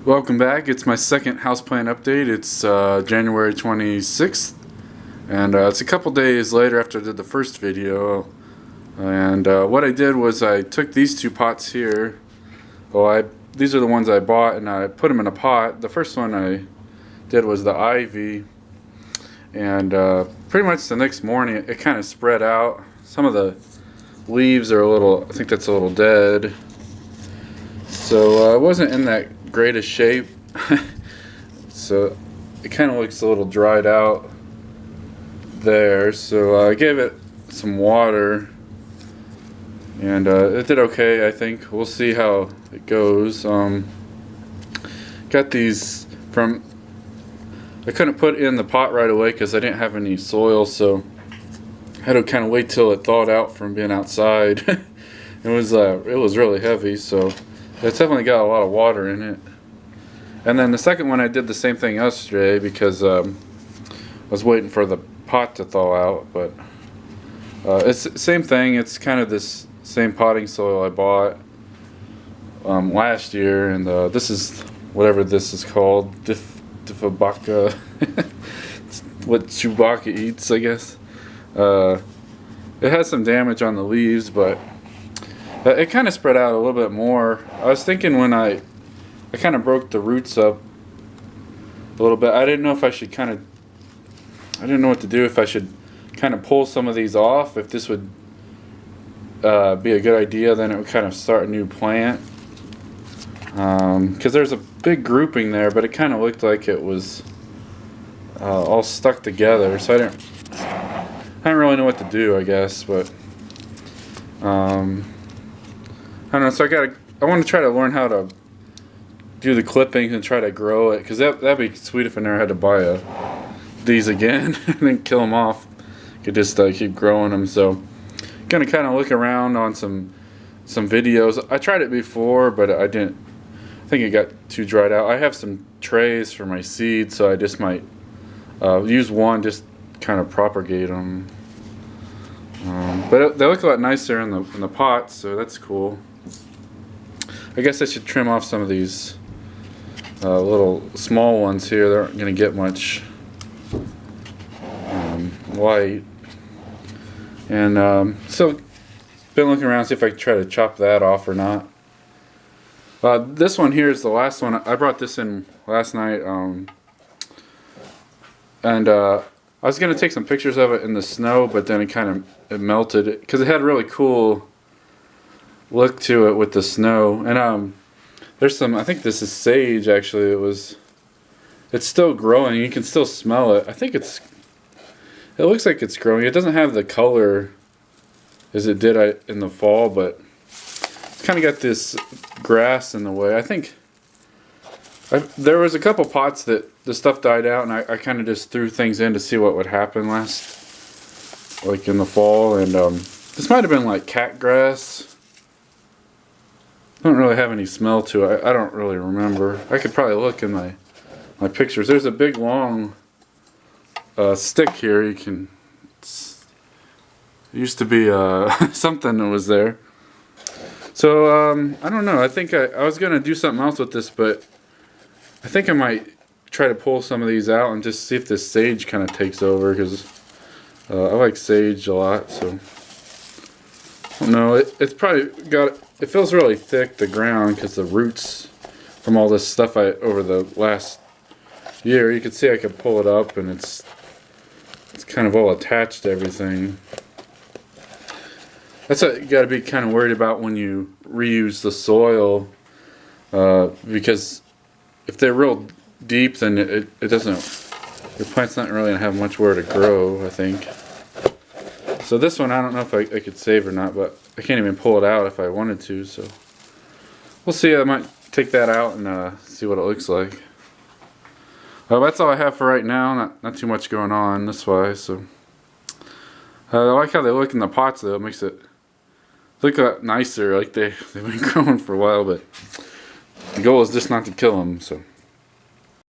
Welcome back. It's my second houseplant update. It's January 26th, and it's a couple days later after I did the first video. And what I did was I took these two pots here. These are the ones I bought, and I put them in a pot. The first one I did was the ivy, and pretty much the next morning it kind of spread out. Some of the leaves are a little, I think that's a little dead. So it wasn't in that greatest shape. So it kind of looks a little dried out there. So I gave it some water, and it did okay, I think. We'll see how it goes. Got these from, I couldn't put in the pot right away because I didn't have any soil, so I had to kind of wait till it thawed out from being outside. It was really heavy, so it's definitely got a lot of water in it. And then the second one I did the same thing yesterday because I was waiting for the pot to thaw out, but it's the same thing. It's kind of this same potting soil I bought last year, and this is whatever this is called, Dieffenbachia. It's what Chewbacca eats, I guess. It has some damage on the leaves, but it kind of spread out a little bit more. I was thinking when I kind of broke the roots up a little bit. I didn't know if I should I didn't know what to do, if I should kind of pull some of these off, if this would be a good idea. Then it would kind of start a new plant. Because there's a big grouping there, but it kind of looked like it was all stuck together. So I didn't really know what to do, I guess. But I don't know. So I want to try to learn how to do the clippings and try to grow it, because that'd be sweet if I never had to buy these again and then kill them off. Could just keep growing them. So gonna kind of look around on some videos. I tried it before, but I think it got too dried out. I have some trays for my seeds, so I just might use one, just kind of propagate them. But they look a lot nicer in the pots, so that's cool. I guess I should trim off some of these little small ones here. They aren't going to get much light. And so been looking around to see if I can try to chop that off or not. This one here is the last one. I brought this in last night, and I was going to take some pictures of it in the snow, but then it melted because it had a really cool look to it with the snow. And there's some, I think this is sage actually. It's still growing. You can still smell it. I think it looks like it's growing. It doesn't have the color as it did in the fall, but it's kind of got this grass in the way. I think there was a couple pots that the stuff died out, and I kind of just threw things in to see what would happen like in the fall. And this might have been like cat grass. Don't really have any smell to it. I don't really remember. I could probably look in my pictures. There's a big long stick here. It used to be something that was there. So I don't know. I think I was gonna do something else with this, but I think I might try to pull some of these out and just see if this sage kind of takes over, because I like sage a lot. So I don't know. It's probably got. It feels really thick, the ground, because the roots from all this stuff over the last year. You can see I could pull it up, and it's kind of all attached to everything. That's what you got to be kind of worried about when you reuse the soil, because if they're real deep, then it doesn't. Your plant's not really gonna have much where to grow, I think. So this one, I don't know if I could save or not, but I can't even pull it out if I wanted to. So we'll see. I might take that out and see what it looks like. That's all I have for right now. Not too much going on this way. So I like how they look in the pots, though. It makes it look a lot nicer. Like they've been growing for a while, but the goal is just not to kill them. So.